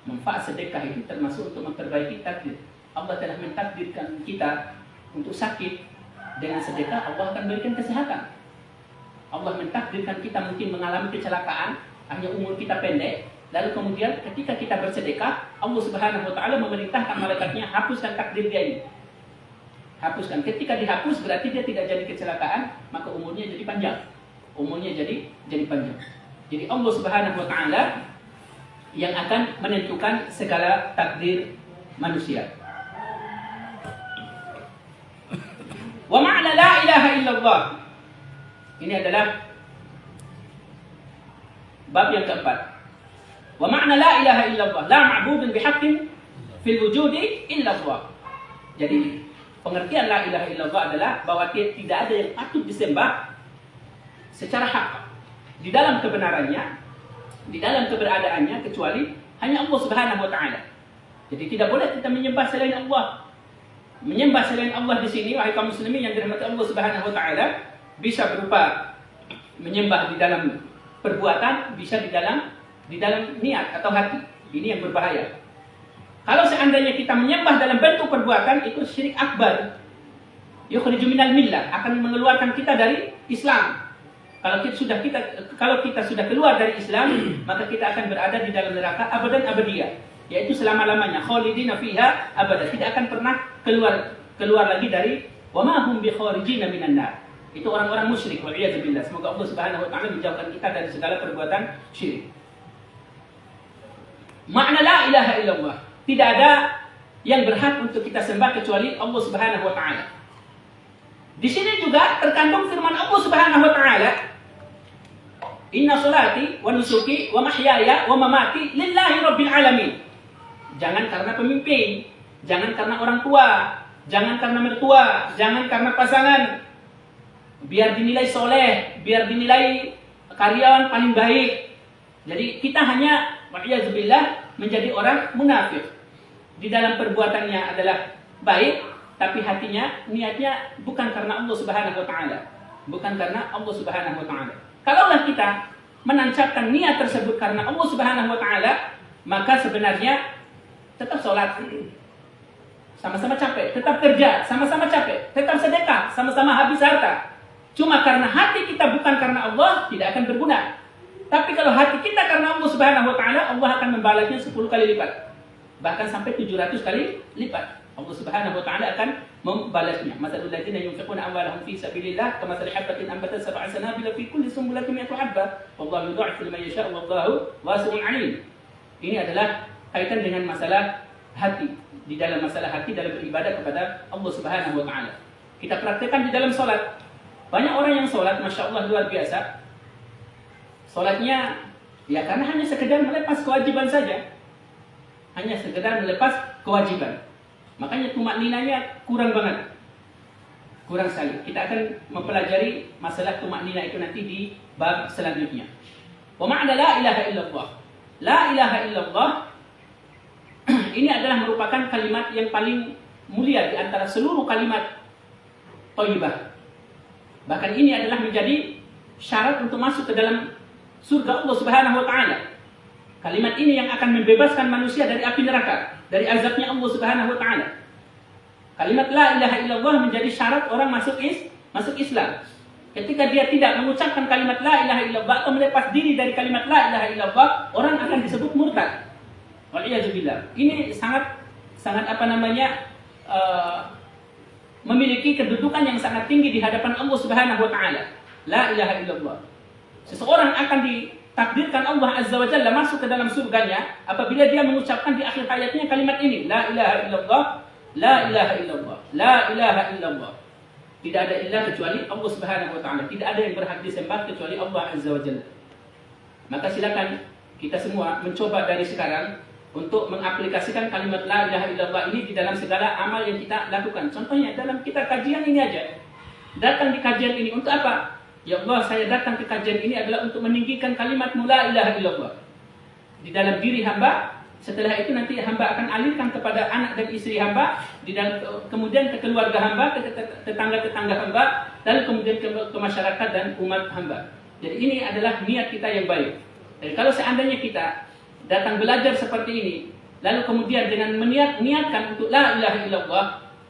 Manfaat sedekah itu termasuk untuk memperbaiki takdir. Allah telah mentakdirkan kita untuk sakit. Dengan sedekah Allah akan berikan kesehatan. Allah mentakdirkan kita mungkin mengalami kecelakaan, hanya umur kita pendek, lalu kemudian ketika kita bersedekah, Allah Subhanahu wa taala memerintahkan malaikatnya hapuskan takdir dia ini. Hapuskan. Ketika dihapus berarti dia tidak jadi kecelakaan, maka umurnya jadi panjang. Umurnya jadi panjang. Jadi Allah Subhanahu wa taala yang akan menentukan segala takdir manusia. Wa ma'na la ilaha illallah. Ini adalah bab yang keempat. Wa ma'na la ilaha illallah, la ma'budun bihaqqin fil wujudi illallah. Jadi pengertian la ilaha illallah adalah bahwa tidak ada yang patut disembah secara hak di dalam kebenarannya, di dalam keberadaannya kecuali hanya Allah Subhanahu wa taala. Jadi tidak boleh kita menyembah selain Allah. Menyembah selain Allah di sini, wahai kaum muslimin yang dirahmati Allah Subhanahu wa taala, bisa berupa menyembah di dalam perbuatan, bisa di dalam niat atau hati. Ini yang berbahaya. Kalau seandainya kita menyembah dalam bentuk perbuatan, itu syirik akbar. Yukhriju minal millah, akan mengeluarkan kita dari Islam. Kalau kita sudah keluar dari Islam, maka kita akan berada di dalam neraka abadan abadiyah, yaitu selama-lamanya, khalidina fiha abada, tidak akan pernah keluar lagi dari wa ma hum bi kharijina minan nar. Itu orang-orang musyrik, wal iyad billah. Semoga Allah Subhanahu wa taala menjauhkan kita dari segala perbuatan syirik. Makna la ilaha illallah, tidak ada yang berhak untuk kita sembah kecuali Allah Subhanahu wa taala. Di sini juga terkandung firman Allah Subhanahu wa taala, inna salati wa nusuki wa mahyaya wa mamati lillahi rabbil alamin. Jangan karena pemimpin, jangan karena orang tua, jangan karena mertua, jangan karena pasangan. Biar dinilai soleh, biar dinilai karyawan paling baik. Jadi kita hanya wa'iyadzubillah menjadi orang munafik. Di dalam perbuatannya adalah baik, tapi hatinya, niatnya bukan karena Allah Subhanahu wa taala. Bukan karena Allah Subhanahu wa taala. Kalaulah kita menancapkan niat tersebut karena Allah Subhanahu wa taala, maka sebenarnya tetap sholat, sama-sama capek, tetap kerja, sama-sama capek, tetap sedekah, sama-sama habis harta. Cuma karena hati kita bukan karena Allah, tidak akan berguna. Tapi kalau hati kita karena Allah Subhanahu wa taala, Allah akan membalasnya 10 kali lipat. Bahkan sampai 700 kali lipat. Allah Subhanahu wa taala akan membalasnya. Matsalul ladzina yunfiquna amwalahum fi sabilillah kamatsali habatin anbatat sab'a sanabila fi kulli sunbulatin mi'atu habbah. Wallahu yudha'ifu liman yasha'u wallahu wasi'un 'alim. Ini adalah kaitan dengan masalah hati. Di dalam masalah hati dalam beribadah kepada Allah Subhanahu wa taala. Kita praktekkan di dalam salat. Banyak orang yang sholat, Masya Allah luar biasa. Sholatnya ya karena hanya sekedar melepas kewajiban saja. Hanya sekedar melepas kewajiban. Makanya tumakninanya kurang banget. Kurang sekali. Kita akan mempelajari masalah tumaknina itu nanti di bab selanjutnya. Wa ma'na la ilaha illallah. La ilaha illallah ini adalah merupakan kalimat yang paling mulia di antara seluruh kalimat thayyibah. Bahkan ini adalah menjadi syarat untuk masuk ke dalam surga Allah Subhanahu wa taala. Kalimat ini yang akan membebaskan manusia dari api neraka, dari azabnya Allah Subhanahu wa taala. Kalimat la ilaha illallah menjadi syarat orang masuk Islam. Ketika dia tidak mengucapkan kalimat la ilaha illallah atau melepas diri dari kalimat la ilaha illallah, orang akan disebut murtad. Wal iyad billah. Ini sangat memiliki kedudukan yang sangat tinggi di hadapan Allah Subhanahu wa taala. La ilaha illallah. Seseorang akan ditakdirkan Allah Azza wa Jalla masuk ke dalam surganya apabila dia mengucapkan di akhir hayatnya kalimat ini, la ilaha illallah, la ilaha illallah, la ilaha illallah. Tidak ada ilah kecuali Allah Subhanahu wa taala. Tidak ada yang berhak disembah kecuali Allah Azza wa Jalla. Maka silakan kita semua mencoba dari sekarang untuk mengaplikasikan kalimat la ilaha illallah ini di dalam segala amal yang kita lakukan. Contohnya dalam kita kajian ini aja. Datang di kajian ini untuk apa? Ya Allah, saya datang ke kajian ini adalah untuk meninggikan kalimat la ilaha illallah di dalam diri hamba. Setelah itu nanti hamba akan alirkan kepada anak dan istri hamba, kemudian ke keluarga hamba, ke tetangga-tetangga hamba, lalu kemudian ke masyarakat dan umat hamba. Jadi ini adalah niat kita yang baik. Dan kalau seandainya kita datang belajar seperti ini, lalu kemudian dengan niatkan untuk la ilaha illallah,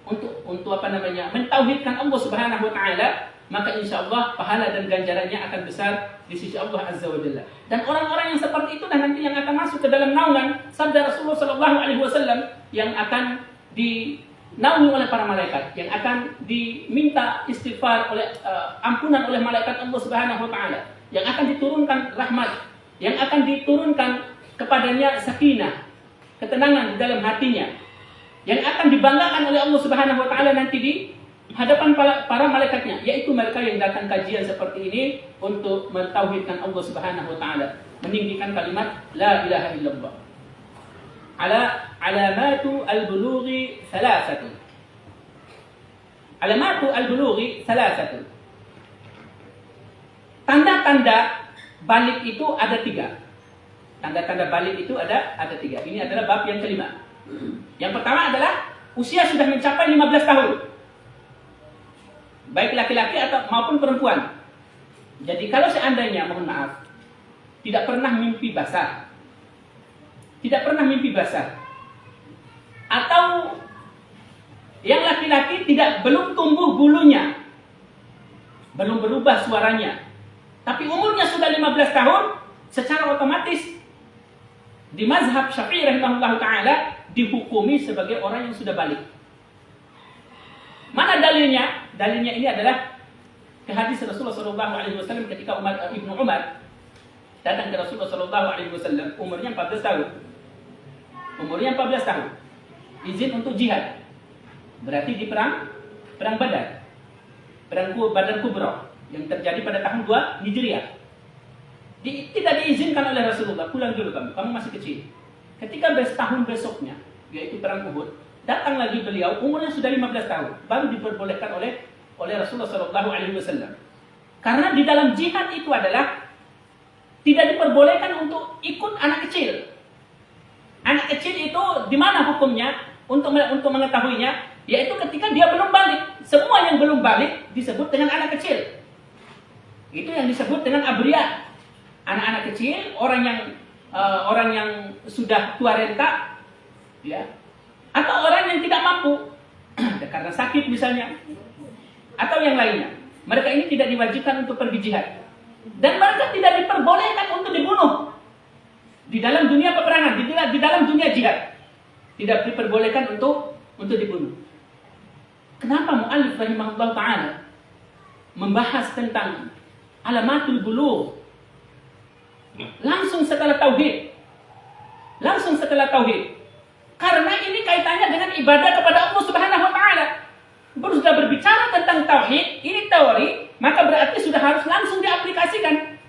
untuk mentauhidkan Allah Subhanahu wa taala, maka insyaallah pahala dan ganjarannya akan besar di sisi Allah Azza wa Jalla. Dan orang-orang yang seperti itu nanti yang akan masuk ke dalam naungan sabda Rasulullah sallallahu alaihi wasallam, yang akan dinaungi oleh para malaikat, yang akan diminta istighfar oleh ampunan oleh malaikat Allah Subhanahu wa taala, yang akan diturunkan rahmat, yang akan diturunkan kepadanya sakinah, ketenangan di dalam hatinya, yang akan dibanggakan oleh Allah Subhanahu wa taala nanti di hadapan para malaikatnya, yaitu mereka yang datang kajian seperti ini untuk mentauhidkan Allah Subhanahu wa taala, meninggikan kalimat la ilaha illallah. Alamatu al-bulughi thalathatu. Alamatu al-bulughi thalathatu. Tanda-tanda balik itu ada 3. Tanda-tanda balik itu ada 3. Ini adalah bab yang kelima. Yang pertama adalah usia sudah mencapai 15 tahun. Baik laki-laki atau maupun perempuan. Jadi kalau seandainya, mohon maaf, tidak pernah mimpi basah, atau yang laki-laki belum tumbuh bulunya, belum berubah suaranya, tapi umurnya sudah 15 tahun, secara otomatis di mazhab Syafi'i rahimahullah ta'ala dihukumi sebagai orang yang sudah balik. Mana dalilnya? Dalilnya ini adalah ke hadis Rasulullah SAW ketika Ibnu Umar datang ke Rasulullah SAW, umurnya 14 tahun. Izin untuk jihad. Berarti di perang Badar. Badar Kubra yang terjadi pada tahun 2 Hijriah. Tidak diizinkan oleh Rasulullah, pulang dulu kamu masih kecil. Ketika tahun besoknya, yaitu perang Uhud, datang lagi beliau, umurnya sudah 15 tahun, baru diperbolehkan oleh Rasulullah SAW. Karena di dalam jihad itu adalah tidak diperbolehkan untuk ikut anak kecil. Anak kecil itu di mana hukumnya untuk mengetahuinya? Yaitu ketika dia belum balik. Semua yang belum balik disebut dengan anak kecil. Itu yang disebut dengan abriya. Anak-anak kecil, orang yang sudah tua renta, ya, atau orang yang tidak mampu karena sakit misalnya, atau yang lainnya. Mereka ini tidak diwajibkan untuk pergi jihad, dan mereka tidak diperbolehkan untuk dibunuh di dalam dunia peperangan, di dalam dunia jihad, tidak diperbolehkan untuk dibunuh. Kenapa mu'allif rahimahullah ta'ala membahas tentang alamatul bulugh langsung setelah tauhid? Karena ini kaitannya dengan ibadah kepada Allah Subhanahu wa taala. Baru sudah berbicara tentang tauhid, ini teori, maka berarti sudah harus langsung diaplikasikan.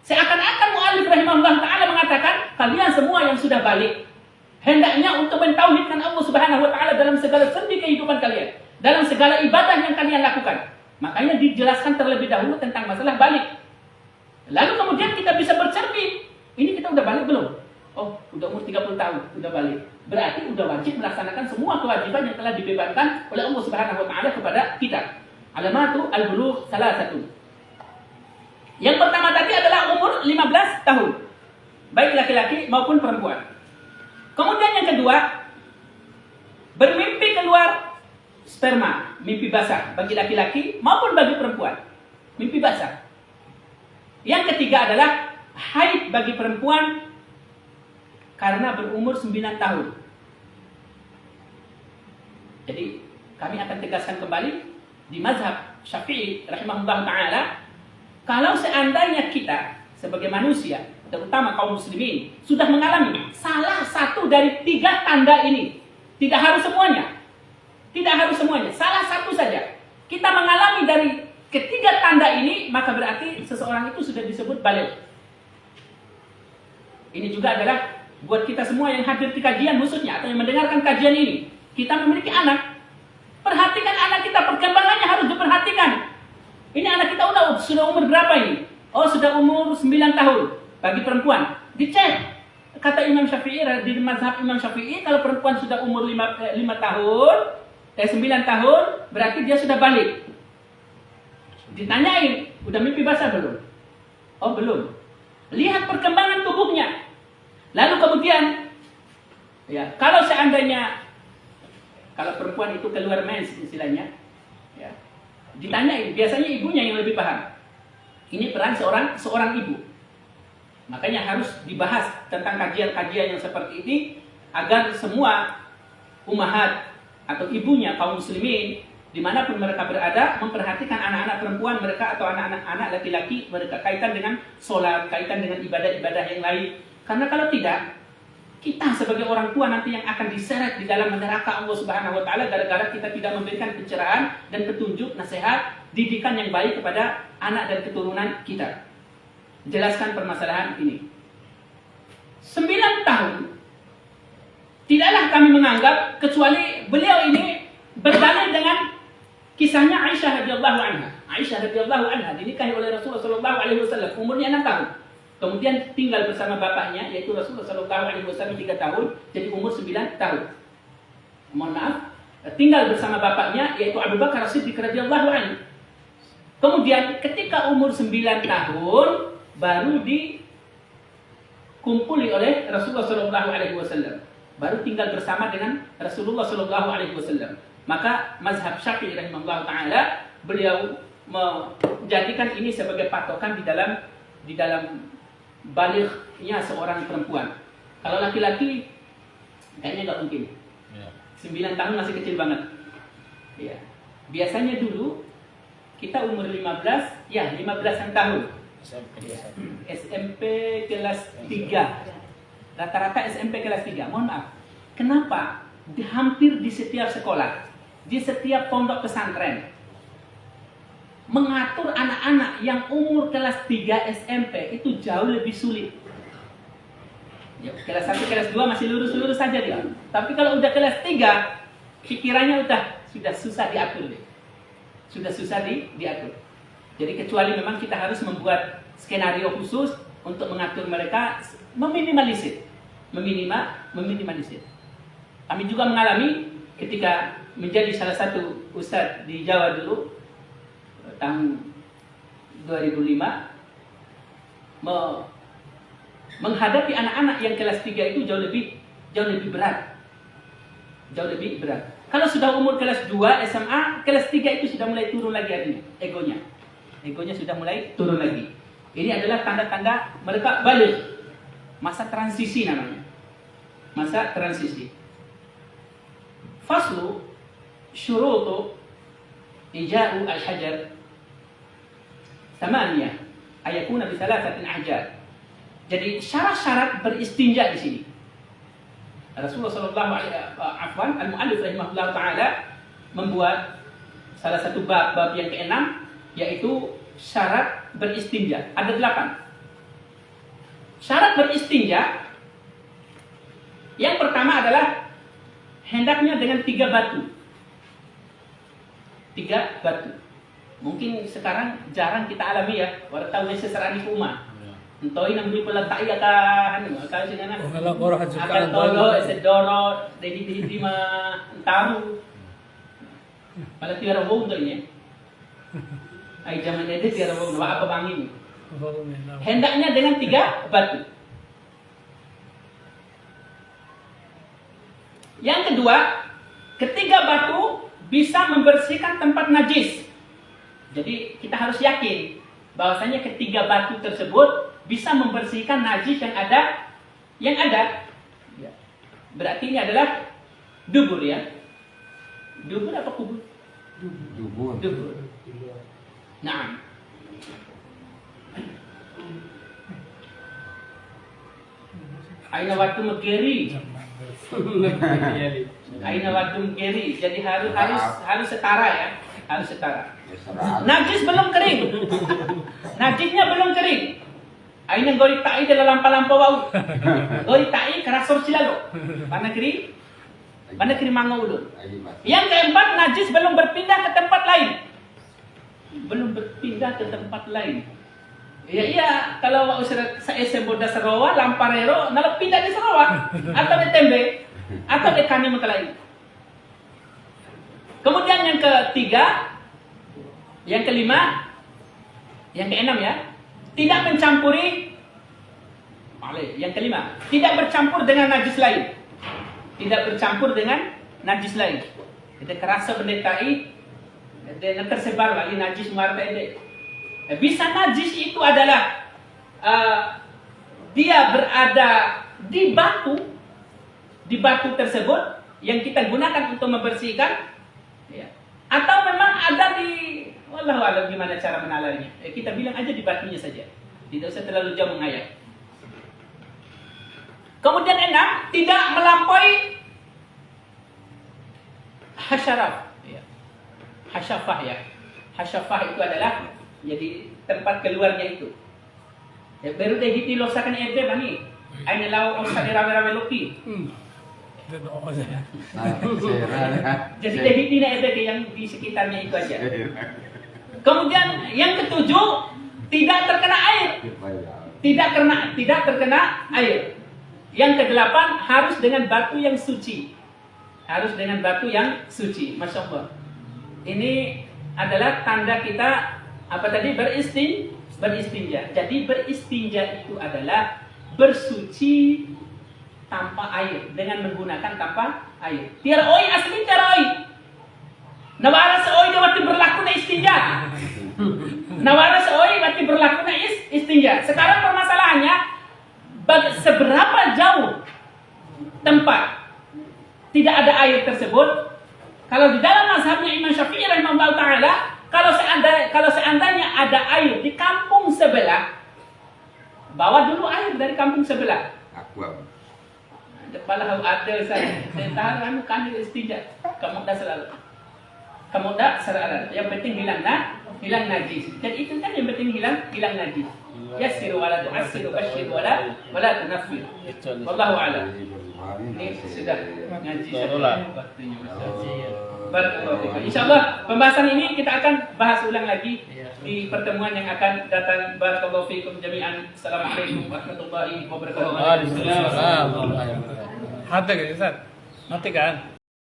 Seakan-akan mu'allif rahimahullah ta'ala mengatakan, kalian semua yang sudah balik, hendaknya untuk mentauhidkan Allah Subhanahu wa taala dalam segala sendi kehidupan kalian, dalam segala ibadah yang kalian lakukan. Makanya dijelaskan terlebih dahulu tentang masalah balik. Lalu kemudian kita bisa bercermin, ini kita udah balik belum? Oh, udah umur 30 tahun, udah balik. Berarti udah wajib melaksanakan semua kewajiban yang telah dibebankan oleh Allah Subhanahu wa taala kepada kita. Alamatu al-bulugh salah satu. Yang pertama tadi adalah umur 15 tahun. Baik laki-laki maupun perempuan. Kemudian yang kedua, bermimpi keluar sperma, mimpi basah bagi laki-laki maupun bagi perempuan. Mimpi basah. Yang ketiga adalah haid bagi perempuan karena berumur 9 tahun. Jadi kami akan tegaskan kembali di mazhab Syafi'i rahimahullah ta'ala, kalau seandainya kita sebagai manusia, terutama kaum muslimin, sudah mengalami salah satu dari 3 tanda ini, tidak harus semuanya, salah satu saja, kita mengalami dari ketiga tanda ini, maka berarti seseorang itu sudah disebut baligh. Ini juga adalah buat kita semua yang hadir di kajian khususnya atau yang mendengarkan kajian ini. Kita memiliki anak. Perhatikan anak kita, perkembangannya harus diperhatikan. Ini anak kita sudah umur berapa ini? Oh, sudah umur 9 tahun. Bagi perempuan, dicek. Kata Imam Syafi'i, di mazhab Imam Syafi'i, kalau perempuan sudah umur 9 tahun, berarti dia sudah balik. Ditanyain, udah mimpi basah belum? Oh, belum. Lihat perkembangan tubuhnya. Lalu kemudian, ya, kalau seandainya perempuan itu keluar mens istilahnya, ya, ditanyain, biasanya ibunya yang lebih paham. Ini peran seorang ibu. Makanya harus dibahas tentang kajian-kajian yang seperti ini agar semua ummahat atau ibunya kaum muslimin dimanapun mereka berada memperhatikan anak-anak perempuan mereka atau anak-anak laki-laki mereka, kaitan dengan sholat, kaitan dengan ibadah-ibadah yang lain. Karena kalau tidak, kita sebagai orang tua nanti yang akan diseret di dalam neraka Allah Subhanahu wa taala gara-gara kita tidak memberikan pencerahan dan petunjuk, nasihat, didikan yang baik kepada anak dan keturunan kita. Jelaskan permasalahan ini. 9 tahun tidaklah kami menganggap kecuali beliau ini berdalil dengan kisahnya Aisyah radhiyallahu anha. Aisyah radhiyallahu anha dinikahi oleh Rasulullah sallallahu alaihi wasallam umurnya 6 tahun. Kemudian tinggal bersama bapaknya yaitu Rasulullah sallallahu alaihi wasallam 3 tahun, jadi umur 9 tahun. Mohon maaf, tinggal bersama bapaknya yaitu Abu Bakar As-Siddiq radhiyallahu anhu. Kemudian ketika umur 9 tahun baru dikumpuli oleh Rasulullah Shallallahu Alaihi Wasallam, baru tinggal bersama dengan Rasulullah Shallallahu Alaihi Wasallam. Maka mazhab Syafi'i rahimahullah taala, beliau menjadikan ini sebagai patokan di dalam balighnya seorang perempuan. Kalau laki-laki kayaknya nggak mungkin. 9 tahun masih kecil banget. Ya. Biasanya dulu kita umur 15 tahun. SMP kelas 3. Rata-rata SMP kelas 3. Mohon maaf. Kenapa? Hampir di setiap sekolah, di setiap pondok pesantren, mengatur anak-anak yang umur kelas 3 SMP itu jauh lebih sulit. Ya, kelas 1, kelas 2 masih lurus-lurus saja dia. Tapi kalau udah kelas 3, pikirannya sudah susah diatur deh. Sudah susah diatur. Jadi kecuali memang kita harus membuat skenario khusus untuk mengatur mereka, meminimalisir. Kami juga mengalami ketika menjadi salah satu ustadz di Jawa dulu, tahun 2005, menghadapi anak-anak yang kelas 3 itu jauh lebih berat. Jauh lebih berat. Kalau sudah umur kelas 2 SMA, kelas 3 itu sudah mulai turun lagi artinya, egonya. Egonya sudah mulai turun lagi. Ini adalah tanda-tanda mereka baligh. Masa transisi namanya. Masa transisi. Faslu syurutu ija'u al-hajar Tamaniyah ayakuna bi thalathatin ahjar. Jadi syarat-syarat beristinja di sini. Rasulullah sallallahu alaihi al-muallif rahimahullah taala membuat salah satu bab yang ke-6, yaitu syarat beristinja. Ada 8. Syarat beristinja yang pertama adalah hendaknya dengan 3 batu. 3 batu. Mungkin sekarang jarang kita alami ya. Orang tahu sesarani rumah. Entoi nang beli pelatai akan sing ana. Akan tolo sedoro di taru. Pada tiara wong to ini. Ai zaman itu tiara wong apa bangin. Hendaknya dengan 3 batu. Yang kedua, ketiga batu bisa membersihkan tempat najis. Jadi kita harus yakin bahwasanya ketiga batu tersebut bisa membersihkan najis yang ada. Berarti ini adalah dubur ya. Dubur apa kubur? Dubur. Nah. Aina waktu mengkiri. Aina waktu mengkiri. Jadi harus setara ya. Harus setara. Najis belum kering. Najisnya belum kering. Aina gori tai dalam lampau bau. Gori tai kerasor silalo. Mana kiri mangga ulun. Yang keempat, najis belum berpindah ke tempat lain. Iya, kalau saya sebut di Sarawak, Lamparero, nalar pindah di Sarawak, atau di Tembe, atau di Kani lain. Kemudian yang ketiga, yang kelima, yang keenam ya, tidak mencampuri. Yang kelima, tidak bercampur dengan najis lain. Kita kerasa bendetai, dan tersebar lagi najis marta ini. Bisa najis itu adalah dia berada di batu tersebut yang kita gunakan untuk membersihkan, ya. Atau memang ada di, wallahu a'lam gimana cara menalarnya. Kita bilang aja di batunya saja, tidak usah terlalu jauh mengayat. Kemudian 6, tidak melampaui hasyaraf, ya. Hasyafah ya. Hasyafah itu adalah jadi tempat keluarnya itu. Ya, baru deh hiti losakan erde bani. Aina lau osa rame-rame loki. Jadi deh hiti na erde yang di sekitarnya itu aja. Kemudian yang ke-7, tidak terkena air. Tidak terkena air. Yang ke-8, harus dengan batu yang suci. Masya Allah. Ini adalah tanda kita Apa tadi? Beristinja. Jadi beristinja itu adalah bersuci tanpa air, dengan menggunakan tanpa air. Tiara oi asli tiara oi. Nawara seoi dia mati berlaku na istinja. Nawara seoi mati berlaku na istinja. Sekarang permasalahannya seberapa jauh tempat tidak ada air tersebut. Kalau di dalam mazhabnya Imam Syafi'i rahimahullah taala, kalau seandainya ada air di kampung sebelah, bawa dulu air dari kampung sebelah. Aqua. Kepala ada saya tahan kan istinja. Kamu dah selalu. Yang penting hilang najis. Jadi itu kan yang penting hilang najis. Yassiru wala tu'assiru basyir wala tunaffir. Wallahu a'lam. Ini sudah ngaji waktunya Barakallahu fikum. Insyaallah pembahasan ini kita akan bahas ulang lagi di pertemuan yang akan datang. Barakallahu fikum jami'an. Assalamualaikum warahmatullahi wabarakatuh. Waalaikumsalam. Hati kan Ustaz? Nanti kan?